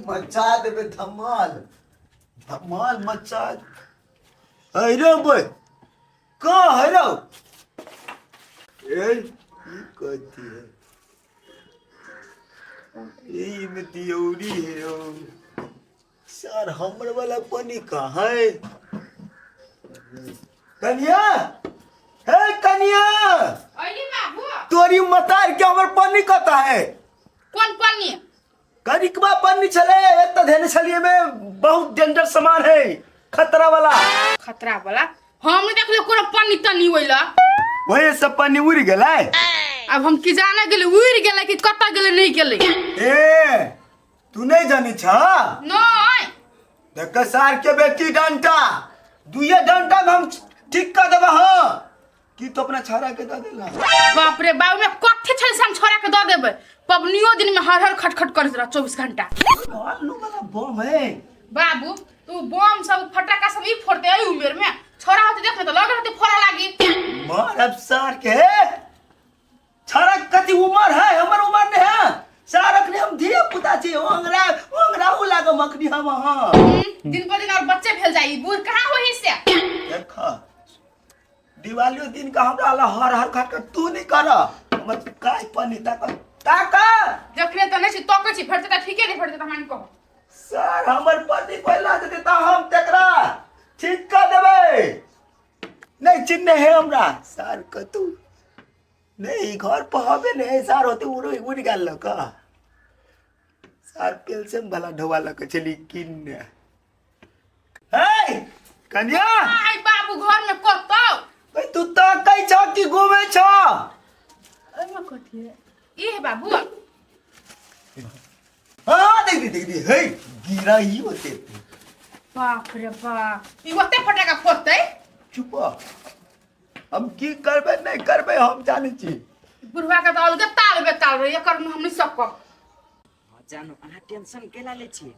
मचा देबे धमाल धमाल मचा। हैरो बोय का हैरो ए ई कथी है ई में दियौरी है ओ सर हमर वाला पानी कहाँ है कन्या हे कन्या अरे बाबू तोरी मतार के हमर पानी कता है कौन पानी कनिकबा पानी चले एत धेने छलिए में बहुत डेंजर सामान है खतरा वाला हम देखले कोनो पानी तनी होइला वही सब पानी उड़ गेलै अब हम की जाने गेले उड़ गेले कि कता गेले नहीं गेले ए तू नहीं जानी छ नहीं देख सार के बेटी डंटा दुए डंटा में हम ठीक कर देबा हां कि तो अपना छारा के द देला बाप रे बाबू में कथि छल से हम छोरा के द देबे पबनियो दिन में हर हर खटखट करत रह 24 घंटा आलू वाला बम है बाबू तू बम सब फटाका सब ई फोड़ते आई उमेर में छोरा होते देख तो लग रहते फोड़ा लागी मार अब सार के छारा कति उम्र है हमर उम्र ने है सार अखने हम धीरे पुता छी ओंगरा उ लाग मखनी हम हां दिन पर दिन और बच्चे भेल जाई बूढ़ कहां होई से देखा दिवाली दिन का हमरा ला हर हर खट तू नहीं कर मत काय पानी ताका देखले तो नहीं छी तोके छी फटते त ठीके नहीं फटते त मान को सर हमर पानी पहला दे देता हम तेकरा ठीक कर देबे नहीं चिन्ह है हमरा सर कतू नहीं घर पहबे नहीं सर होते उड़ गेल का सर पेलसम भला ढोवा लक चली किन हे कन्या आई बाबू घर में कतो भाई तू तो कई छ कि घूमे छ एमा कथि है ई है बाबू हां देख हे गिरा ही होते बाप रे बाप ई ओते फटाका फोड़ते चुप हम की करबे नहीं करबे हम जाने छी बुढ़वा के दल के ताल बेताल रे एकर हम नहीं सकब जानो अहाँ टेंशन केला ले छी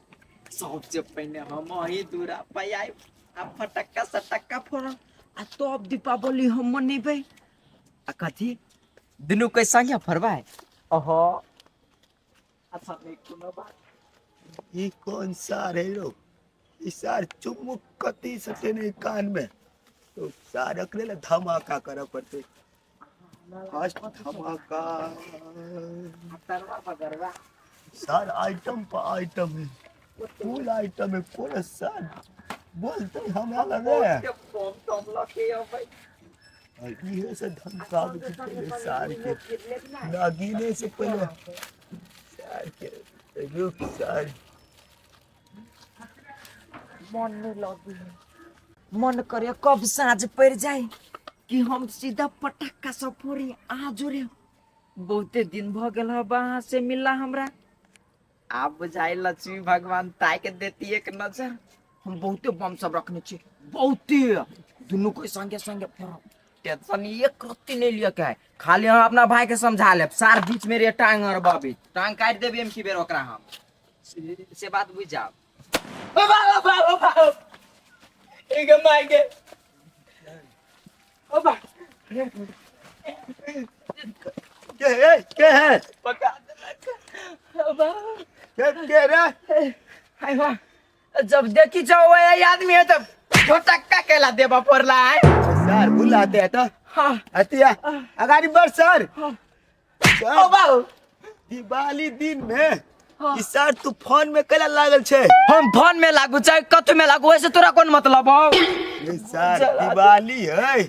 सबसे पहले हम ही दूरा पे आइ आ फटक्का सटक्का फोड़ आ तो अब दीपावली हम मनेबै आ कथी दुनु के संगे फरबाय ओहो अच्छा नहीं कोनो बात ये कौन सार है रो ये सार चुमुक कती सटे नहीं कान में तो सार अकले ला धमाका कर पड़ते फर्स्ट धमाका तरवा पगरवा सार आइटम पर आइटम है फुल आइटम है पूरा सार बोलते हमारा रे बम तम लके भाई ये से धमका के पहले सार के नागिने से पहले सार के रुक सार मन नहीं लगी मन करे कब साँझ पड़ जाए कि हम सीधा पटाखा सब फोड़ी आज रे बहुते दिन भ गेल वहां से मिला हमरा आप बुझाई लक्ष्मी भगवान ताय के देती एक नजर हम बहुते बम सब रखने छी बहुते दुनू को संगे संगे फोड़ब टेंशन एक रत्ती नहीं लिया के खाली हम अपना भाई के समझा लेब सार बीच में रे टांग और बाबी टांग काट देबे हम की बेर ओकरा हम से बात बुझ जाओ ओ बाबा एक मार के ओ बा क्या है पका दे ओ बा क्या रे हाय वाह जब देखी जाओ ये आदमी है तब फटक्का केला देबा पड़ला है सर बुलाते हैं तो हां अतिया अगाड़ी बढ़ सर ओ बाबू दिवाली दिन में ई सर तू फोन में कला लागल छे हम फोन में लागू चाहे कतु में लागू वैसे तोरा कौन मतलब हो ये सर दिवाली है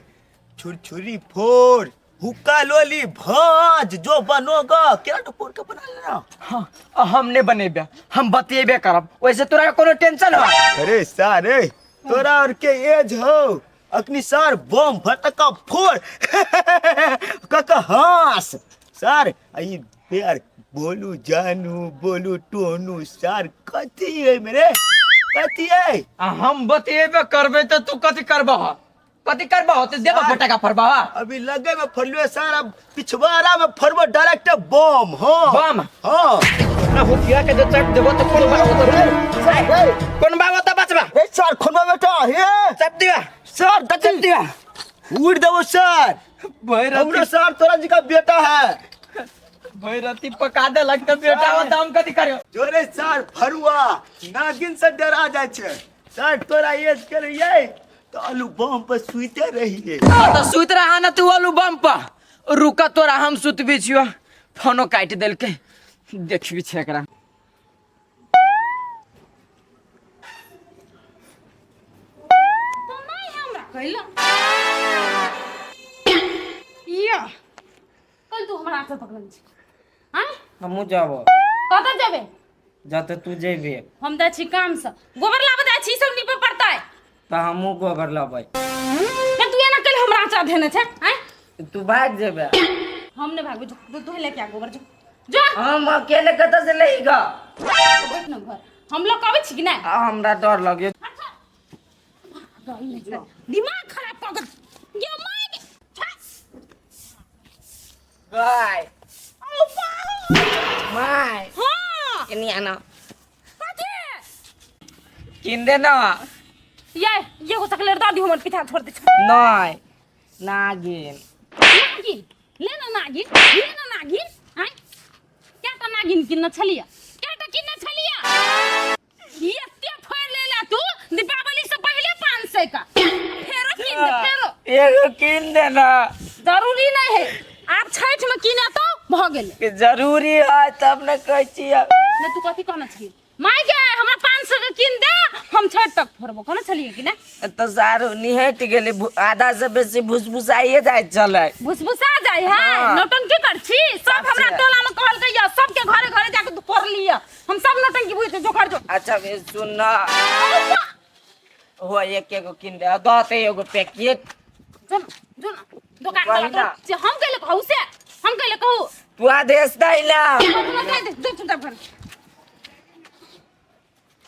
छुरछुरी फोड़ हुक्का लोली भाज जो बनोगा क्या तो फोड़ के बना लेना हां हमने बनेबे हम बतेबे करब वैसे तोरा कोनो टेंशन हो अरे सर ए तोरा और के एज हो अखनी सर बम फटका फोड़ काका हंस सर आई प्यार बोलू जानू बोलू टोनू सर कथी है मेरे कथी है हम बतेबे करबे तो तू कथि करबह कथि करबह तो देबा फटका फरबा अभी लगे में फरलो सर अब पिछवाड़ा में फरबो डायरेक्ट बम हां बम हां ना हुकिया के जो चट देबो तो कौन बाबा तो कौन बाबा तो बचबा ए सर खोलबा बेटा हे चप दिया सर चप दिया उड़ देबो सर हमरा सर तोरा जी का बेटा है भैरती पका दे लगता बेटा वो दाम कथी करियो जोरे सर फरुआ नागिन से डरा जाए छे सर तोरा एज के रहिए तो आलू बम पर सुते रहिए तो सुत रहा ना तू आलू बम पर रुका तोरा हम सुतबी छियो फोनो काट देलके देखबी छै एकरा तो नहीं हमरा कहला या कल तू हमरा हाथ पकड़ल छी हां हमहू जाबो कतऽ जेबे जते तू जेबे हम दै छी काम से गोबर लाबे दै छी सब निपे पड़तै तो हमहू गोबर लबै तू एना कल हमरा हाथ धेने छै हैं तू भाग जेबे हम नहीं भागबे जो तू लेके आ गोबर जो जो हम अकेले कतऽ से लेगा बैठ न घर हम लोग कहबै छी कि नहीं हमरा डर लगे दिमाग खराब कर के ये मार गाय ओ बाहु माय हां किनी आना कथी किन दे ना ये को चकलेट दादी हमर पिता छोड़ दे नहीं नागिन नागिन ले ना नागिन हैं क्या तो नागिन किन छलिया क्या तो किन छलिया ये एते फोड़ ले ला तू दीपावली से पहले 500 का फेरो किन दे फेरो एगो किन दे ना जरूरी नहीं है आप छठ में किने तो भ गेले कि जरूरी है तब न कहै छियै ने तू कथी कहना छी माय के हमरा 500 के किन दे हम छठ तक फोड़बो कहना छलिए कि ना तो सारू निहट गेली आधा से बेसी भुसभुसाइए जाय चले भुसभुसा जाय है हाँ। नौटंकी कर छी सब हमरा टोला में कहल गया सबके घरे घरे जाके तू कर लिया हम सब नौटंकी बुझे जो कर जो अच्छा बे सुन ना हो एक एगो किन दे दते एगो पैकेट जो जो दुकान वाला तो हम कहले कहू से हम कहले कहू तू आदेश दै ना हम कह दे दो चुटा भर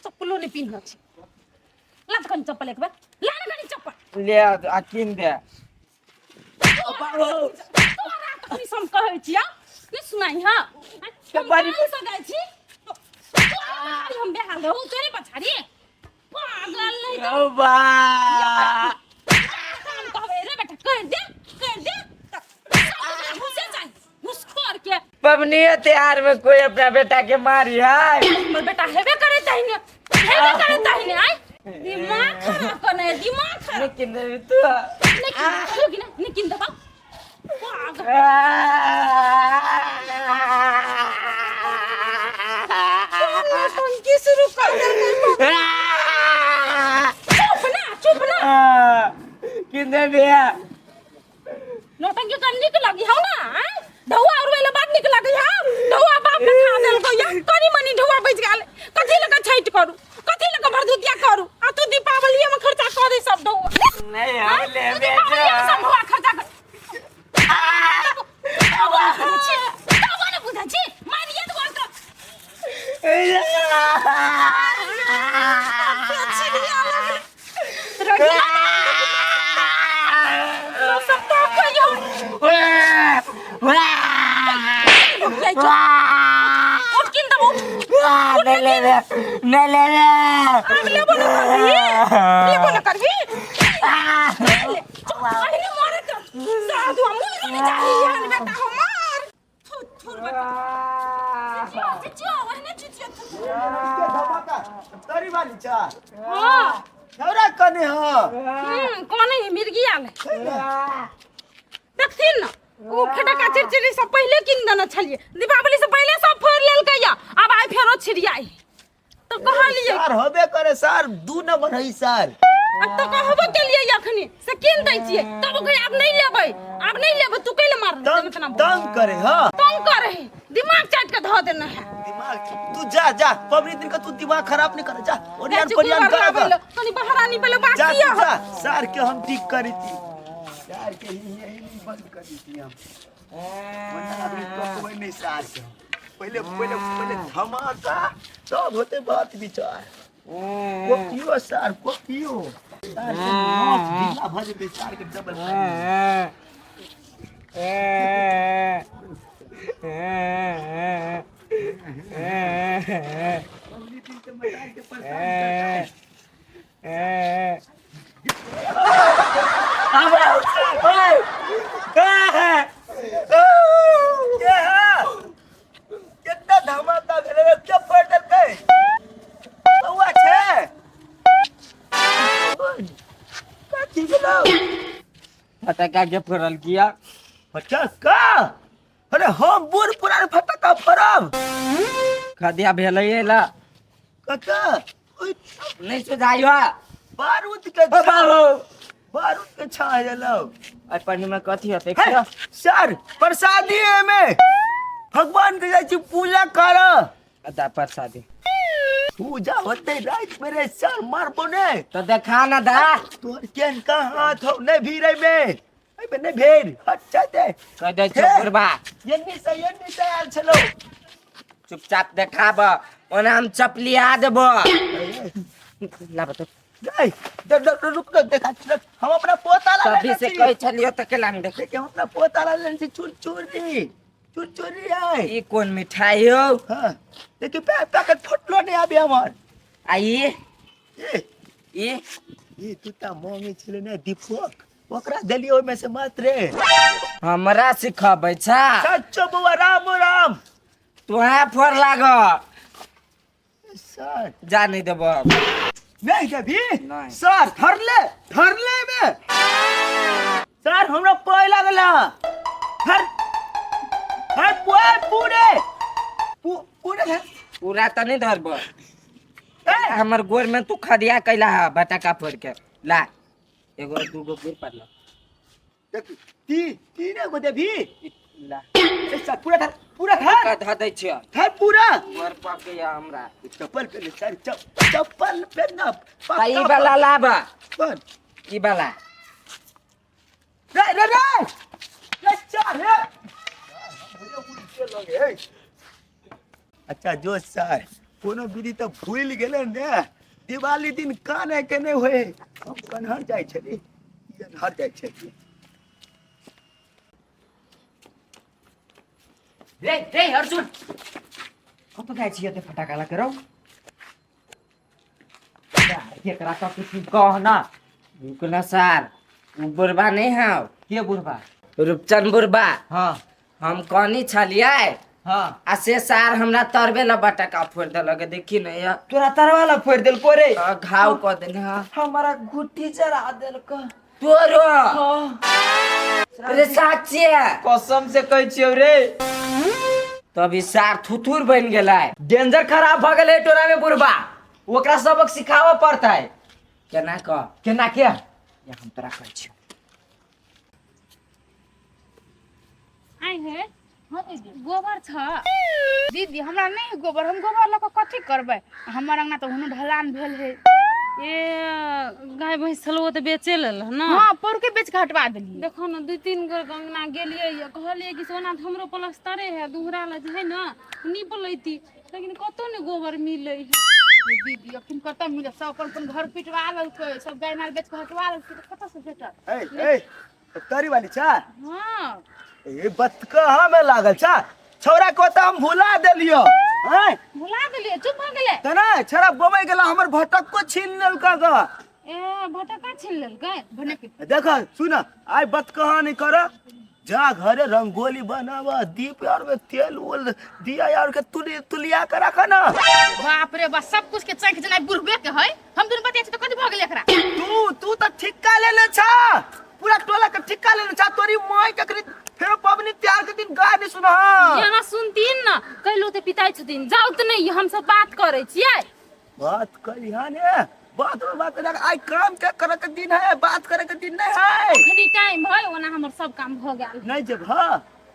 चप्पलो ने पिन छी लात कन चप्पल एक बार लाना कनी चप्पल ले आ किन दे तोरा तखनी सम कहै छिया ने सुनाई हां के बारी से गई छी हम बेहाल रहू तोरे पछाड़ी पागल नहीं ओ बा काम कहबे रे बेटा कर दे घुसे जाए घुसखोर के पबनी त्योहार में कोई अपना बेटा के मारी है हमर बेटा हेबे करे ताहिने आई दिमाग खराब करने दिमाग खराब लेकिन तू लेकिन दबा पागल टंकी शुरू कर दे चुप ना किंदे बिया नौटंकी करने के लगी हो ना ढौआ और वाला बात निकल गई हां ढौआ बाप ने खा देल को या कनी मनी ढौआ बच गेल कथि लगा छठ करू कथि लगा भरदुतिया करू आ तू दीपावली में खर्चा कर दे सब ढौआ नहीं हम ले दीपावली में सब ढौआ खर्चा कर ढौआ ने बुझा छी मारिए तो बोल सब तो कहियो उठ किन दबो ले बोला करबी पहले मारे तो साधु मुंह में जाई यार बेटा हमार थुर बेटा चिचिया वहने चिचिया धमाका तोरी वाली चा हां छौरा कने हो कौन है मिर्गी आले देखथिन ना ओ फटका चिरचिरी सब पहले किन देना छलिए दीपावली से पहले सब फोड़ लेल कहिया अब आइ फेरो छिड़ियाई तो कहलिए सर होबे करे सर 2 नंबर है सर अब तो कहबो के लिए अखनी से किन दै छिए तब कहे अब नहीं लेबै तू कैले मार इतना तंग करे हां तंग करे दिमाग चाट के ध देना है दिमाग तू जा पबनी दिन का तू दिमाग खराब नहीं कर जा ओरियन परियन कर कनी बहरानी पहले बात जा किया जा सर के हम ठीक करी थी सर के यही बंद कर दी थी हम वरना अभी तो कोई नहीं सर के पहले धमाका सब होते बात विचार को पियो सर को पियो सर के नौक ढीला भर दे सर के डबल फटाका के फोड़ल किया फटक्का अरे हम बूढ़ पुरान फटक्का फोड़ब खदिया भेलै ला कका ओइ नहीं सुझाइयो बारूद के बारूद के छा जलो आई पानी में कथी होते है, सर प्रसादी है में भगवान के जाई छी पूजा कर अदा प्रसादी पूजा होते रात मेरे सर मारबो ने तो देखा ना दा तोर केन का हाथ हो ने भीरे में ए में ने भीर हट जाते कह दे चुपरबा यन्नी से आल चलो चुपचाप देखाब ओना हम चपलिया देबो ला बतो नहीं रुक देखा हम अपना पोता ला तभी से कह चलियो त केला में देख हम अपना पोता ला लेन से चुरचुरी है ई कौन मिठाई हो हां देखि पैकेट फटलो नहीं आबे हमर आई ए ई तू ता मोंगे छले ने दीपक ओकरा देलियो में से मात्र हमरा सिखाबै छा सच्चो बुआ राम तोहा फोड़ लाग सर जा नहीं देबो नहीं देबी नहीं। सर धरले में सर हमरा पाय लागला हर पूरे धर पूरा त नहीं धरबो हमर गोर में तू खदिया कैला है बटाका फोड़ के ला एगो दूगो गिर पड़लो देख तीन गो देबी ला सर पूरा धर का ध दै छियो धर पूरा गोर पक गया हमरा चप्पल पे सर चप्पल पे ना ई वाला लाबा पर ई वाला रे चार रे अच्छा जो सर कोनो विधि तो भूल गेले ने दिवाली दिन काने के नहीं होए हम कन्हर जाय छली कन्हर जाय छली रे अर्जुन कतो जाय छियो ते फटाका ला करौ केकरा का कुछ कह ना रुकना सर उ बुरबा नहीं है के बुरबा रूपचंद बुरबा हां हम कहनी छलिए हां आ से सार हमरा तरबे ला बटाका फोड़ देलक देखी न या तोरा तरवाला फोड़ देल को रे घाव क देने हां हमारा गुट्ठी जरा देल को तोरो अरे साचे कसम से कह छियो रे तभी सार थुथुर बन गेलै डेंजर खराब भ गेले टोरा में बुरबा ओकरा सबक सिखावा पड़ता है केना क केना के या हम तोरा कहै छियो आई है हाँ दीदी गोबर छ दीदी हमरा नहीं गोबर हम गोबर लक कथी करबै हमर अंगना तो हुनु ढलान भेल है ए गाय भैंस छलो त बेचे लेल ना हां पर के बेच के हटवा देलिए देखो ना 2-3 गो गंगना गेलिए या कहलिए कि सोना तो हमरो प्लास्टरे है दुहरा ला है ना निपलैती लेकिन कतो ने गोबर मिलै है दीदी अखन कत मिले सब अपन घर पिटवा ललकै सब गाय माल बेच के हटवा ललकै त कत से भेटत ए तरी वाली चा हां ए बत कहां में लागल छा छोरा को त हम भुला देलियो हैं भुला देलिए चुप भ गेले तना छोरा बमै गेला हमर भटक को छीन लेलका ग ए भटका छीन लेलकै भने के देख सुन आइ बत कहां नहीं कर जा घरे रंगोली बनावा दीप और में तेल उल दिया यार के तुलिया के रख ना बाप रे बा सब कुछ के चैक जना बुरबे के है हम दुन बतिया छ त कथि भ गेले एकरा तू त ठिक्का ले ले छा पूरा टोला के ठिक्का ले ले छा तोरी माय के फिर पबनी त्यार के दिन गाय नहीं सुना यहाँ सुनतीन ना कहलो ते पिताई छथिन जाउ त नहीं हम सब बात करे छियै बात करिहा ने बात कर आई काम के करे के दिन है बात करे के दिन नहीं है अखनी टाइम है ओना हमर सब काम भ गेल नहीं जब हां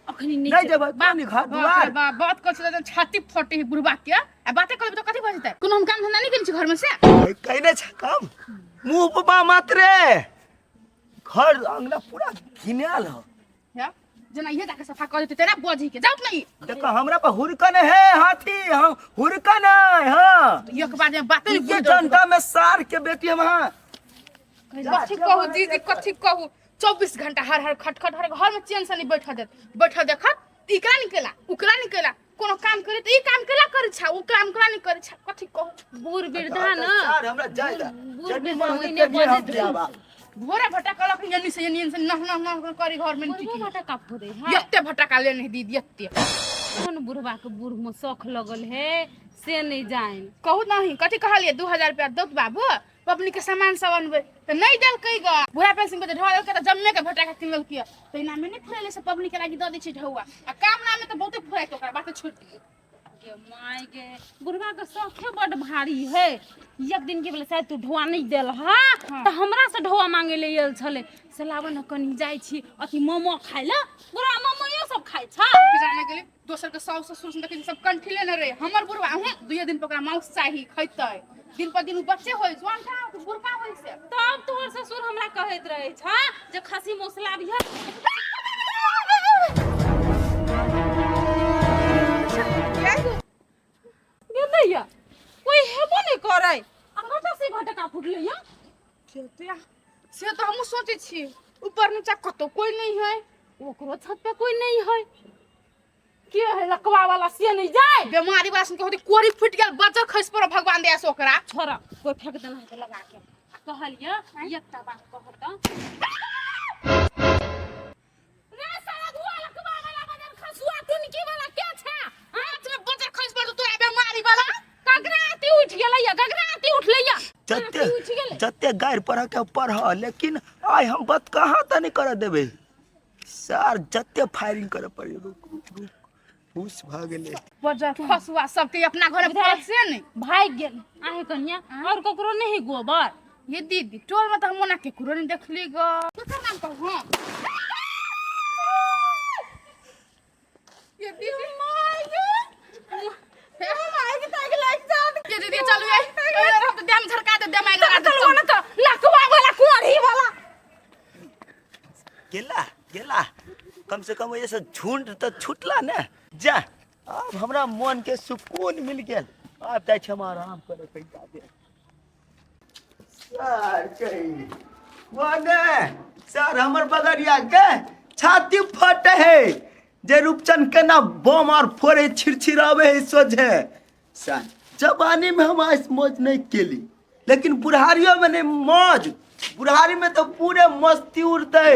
अखनी नहीं जब पानी घर द्वार बात कर छ छाती फटे है बुरबा के आ बाते करबे त कथि भ जतै कोनो हम काम धंधा नहीं करै छी घर में से कहने छ काम मुंह पा मात्रे घर अंगना पूरा घिनाल हो या जना ये जाके सफा कर देते तेरा बोझी के जाउत नहीं देखो हमरा पर हुरकन है हाथी हम हुरकन है हां एक बार में बात नहीं ये जनता में सार के बेटी हम हां कथि कहू दीदी कथि कहू 24 घंटा हर खटखट हर घर में चैन से नहीं बैठा देखत इकरा निकला उकरा निकला कोनो काम करे त ई काम केला करे छा वो काम करा नहीं करे छा कथि कहू बूढ़ वृद्धा ना सार हमरा जायदा बूढ़ वृद्धा ओइने बजे भोरे भटका लख जनी से नह करी घर में ठीक भटका फोड़े है यत्ते भटका ले नहीं दीदी यत्ते कौन बुढ़वा के बूढ़ में शौक लगल है से नहीं जाए कहू नहीं कथि कहलिए 2000 रुपया दत बाबू पबनी के सामान सब अनबे तो नहीं देल कई ग बुढ़ा पेंशन के ढवा के त जम्मे के भटा के किन ललकिया तो इना में नहीं फुरेले से पबनी के लागी द दै छी ढवा आ काम नाम में तो बहुते फुराय तो ओकरा बात छोड़ दी गे माय गे बुढ़वा के शौखे बड़ भारी है एक दिन के बोले शायद तू ढवा नहीं देल हां त हमरा से ढवा मांगे ले आयल छले से लावन कनी जाई छी अथी मोमो खाइ ल बुढ़वा मोमोयो सब खाइ छ कि जाने गेली दोसर के साउस ससुर से देखे सब कंठिले न रहे हमर बुढ़वा हूं 2 दिन पकड़ा मांस चाही खैतै दिन पर दिन बच्चे होय जवान का बुढ़का होय से तब तोहर ससुर हमरा कहैत रहे छ जे खसी मसला भी है गेलैया कोई हेबो नहीं करे अंगटा से घटका फुटले या केतिया से तो हम सोचे छी ऊपर नीचा कतो कोई नहीं है ओकरो छत पे कोई नहीं है के है लकवा वाला से नहीं जाए बीमारी वाला सुन के होती कोरी फुट गेल बच्चा खस पर भगवान दया से ओकरा छोरा कोई फेंक देना है लगा के कहलिया एकटा बात कहत रे साला धुआ लकवा वाला बदन खसुआ तुनकी वाला के छ आज में बच्चा खस पर तोरा बीमारी वाला गगराती उठ गेलैया गगराती उठलैया जत्ते गायर पर के पढ़ लेकिन आय हम बात कहाँ तनी कर देबे सर जत्ते फायरिंग करे पड़ी रुक हुस भागले बच्चा खसुआ सब ते अपना घर में से नहीं भाग गेल आहे कन्या और ककरो नहीं गोबर ये दीदी टोल में तो हम ना के करो नहीं देखली ग केकर नाम कहू हां ये दीदी माय गे हे माय के ताके लाइक जा ये दीदी चलू ये हम तो दम झरका दे दम लगा दे चलो ना तो लकवा वाला कुआरी वाला गेला कम से कम ऐसा झुंड तो छुटला ना जा अब हमरा मन के सुकून मिल गेल अब जाय छै हम आराम करे पैसा दे सर कही वाने सर हमर बगरिया के छाती फटे है जे रूपचंद के ना बम और फोड़े छिरछिरावे है सोझे सर जवानी में हम आज मौज नहीं केली लेकिन बुढ़ारियों में नहीं मौज बुढ़ारी में तो पूरे मस्ती उड़ते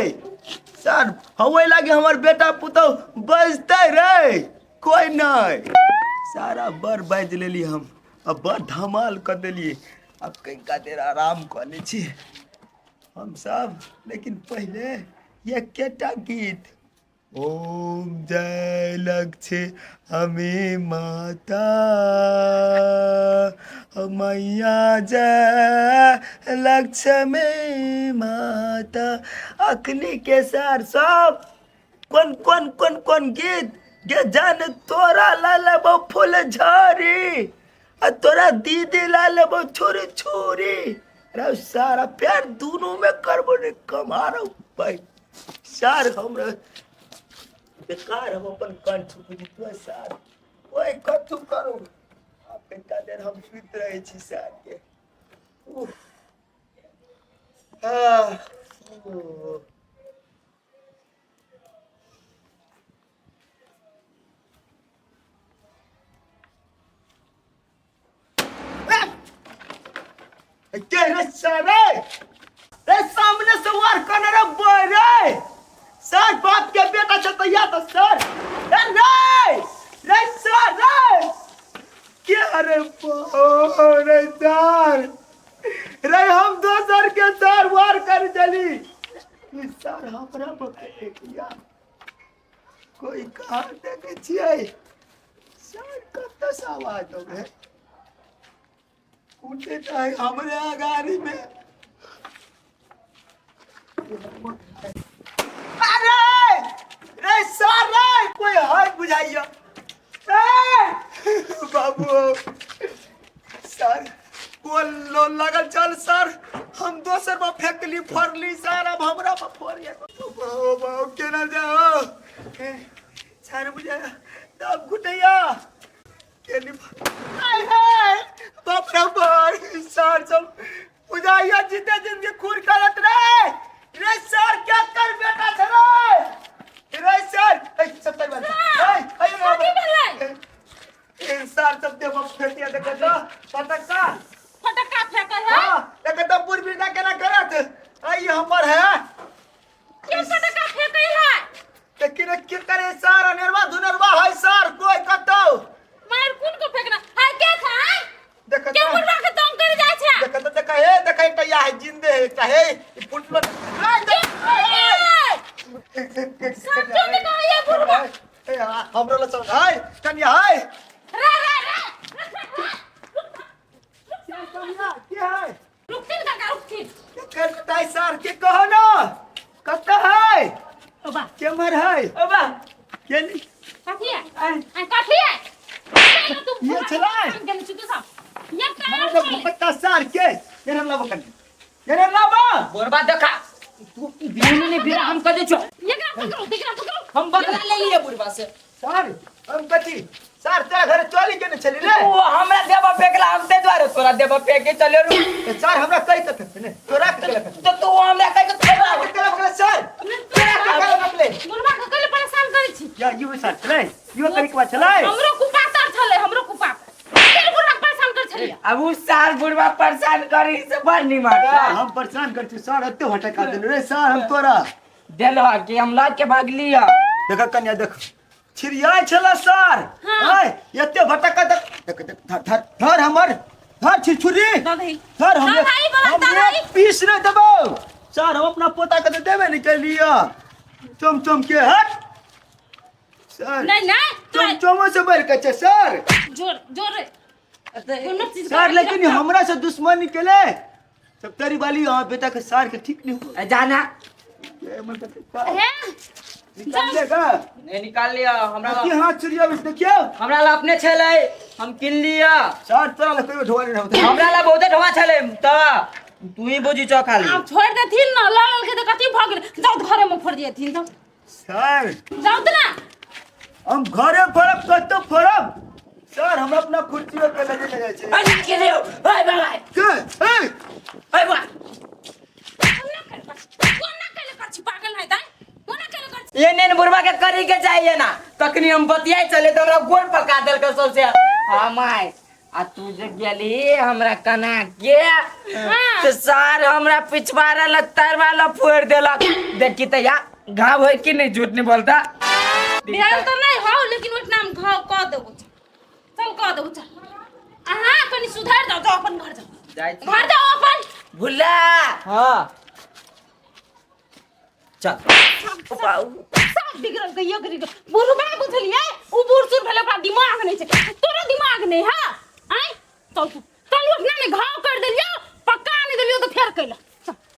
सर हवे लागे हमार बेटा पुतो बजते रे कोई नहीं सारा बर बाज लेली हम अब बड़ धमाल कर देलिए अब कहीं देर आराम कर ले छी हम सब लेकिन पहले ये केटा गीत ओम जय लक्ष्मी माता मैया जय लक्ष्मी माता अखनी के सार सब कौन गीत गे जान तोरा लाले बो फूल झरी तोरा दीदी लाले बो छोरी छोरी रे सारा प्यार दोनों में करबो ने कमारो भाई सार हमरा बेकार हम अपन कंठ छुपी तो सार ओए कथु करू अब कता देर हम सुत रहे छी सार के के रे सारे रे सामने से वार करने रे बोय रे सर बाप के बेटा छतैया तो सर रे सर रे क्या रे रे सर रे हम दोसर के सर वार कर चली सर हमरा पकड़े किया कोई कहां देखे छिए सर कत से आवाज हो गए उठे जाए हमरे गाड़ी में अरे रे सर रे कोई हाथ बुझाइयो बाबू सर को लो लगल चल सर हम दोसर में फेंकली फरली सर अब हमरा में फोड़िए बाबू केना जाओ सर बुझा तब घुटैया केली हाय हाय बाप रे बाप सर सब बुझाइया जीते जिंदगी खून करत रे सर क्या कर बेटा रे सर सब तक बंद सर सब दे हम फेंकिया देख तो फटका फेंक है हां देख तो पूर्वी ना केना करत आई हमर है के फटका फेंकै है लेकिन के करे सर अनरवा धुनरवा है सर कोई कतो मार कौन को फेंकना है के था देख के मुर्गा के तंग कर जाय छै देख हे देख या है जिंदे है चाहे पुटलो समझो ने कहा ये बुढ़वा हमरो ल सब हाय कन्या हाय रे रे रे क्या कन्या क्या है रुकथिन काका रुकथिन करताई सर के कहो ना कक्का है ओ बा के मर है ओ बा के काठी है आ काठी है ये चलाए गन चुके साहब ये मतलब काम है पत्ता सर के ये हम लाबो कन्या ये लाबो बोरबा देखा तू दिन ने बिना हम कदे छो ये काम पकड़ो दिखरा पकड़ो हम बदला ले लिए बुढ़वा से सर हम कथी सर तेरा घर चली के न चली रे ओ हमरा देबा फेकला हम ते द्वारे तोरा देबा फेके चले रू सर हमरा कई तक ने तोरा के लख तो तू हमरा कह के थोड़ा के लख सर तेरा के लख ले बुढ़वा के कल परेशान करै छी या यू सर चले यू करी के चले हमरो कुपातर छले हमरो कुपा तेरे बुढ़वा परेशान कर छलिया अब उस साल बुढ़वा परेशान करी से बड़ नहीं मारता हम परेशान करती सर हत्ते भटका देले रे सर हम तोरा देलो कि हम लाज के भाग लिया देख कन्या देख छिरिया छला सर हाय एते भटका देख धर धर धर हमर धर छिछुरी दादी धर हम दादाई बोला दादाई पीस रे देबो सर हम अपना पोता के देबे नहीं के लिया चम के हट सर नहीं नहीं चमो से बढ़ के छे सर जोर जोर रे कोनो चीज सर लेकिन हमरा से दुश्मनी के ले सब तेरी वाली हां बेटा के सर के ठीक नहीं हो जाना ये मन के है निकाल देगा नहीं निकाल लिया हमरा कि हाथ चुरिया में देखियो हमरा ला अपने छले हम किन लिया सर तोरा ले कोई ढोवा नहीं होता हमरा ला बहुते ढवा छले त तू ही बुझी चौ खाली आप छोड़ देथिन ना लाल के तो कथि भ गेल जाओ घरे में फोड़ दियथिन तो सर जाओ त ना हम घरे फरब कतो फरब सर हम अपना खुर्ची पे लगे जाय छै अरे के रे भाई भाई के ए भाई भाई कोना केले कछि पागल है ताई कोना केले कछि ये नेन बुढ़वा के करी के चाहिए ना तखनी हम बतियाई चले तो हमरा गोड़ पका देल के सबसे हां माय आ तू जे गेली हमरा कना के तो सार हमरा पिछवारा लत्तर वाला फोड़ देलक देखी त या घाव है कि नहीं झूठ नहीं बोलता बिहार तो नहीं हो लेकिन ओट नाम घाव क देबो चल क देबो चल अहाँ कनी सुधार जाओ तो अपन घर जाओ जाय घर जाओ अपन भुल्ला हां चल सब बिगड़ल गइयो करी बुढ़वा बुझलिए उ बूढ़ सुर भेले ओकरा दिमाग नहीं छै तोरा दिमाग नहीं है आय चल तू चल ओट नाम घाव कर देलियो पक्का नहीं देलियो तो फेर कैला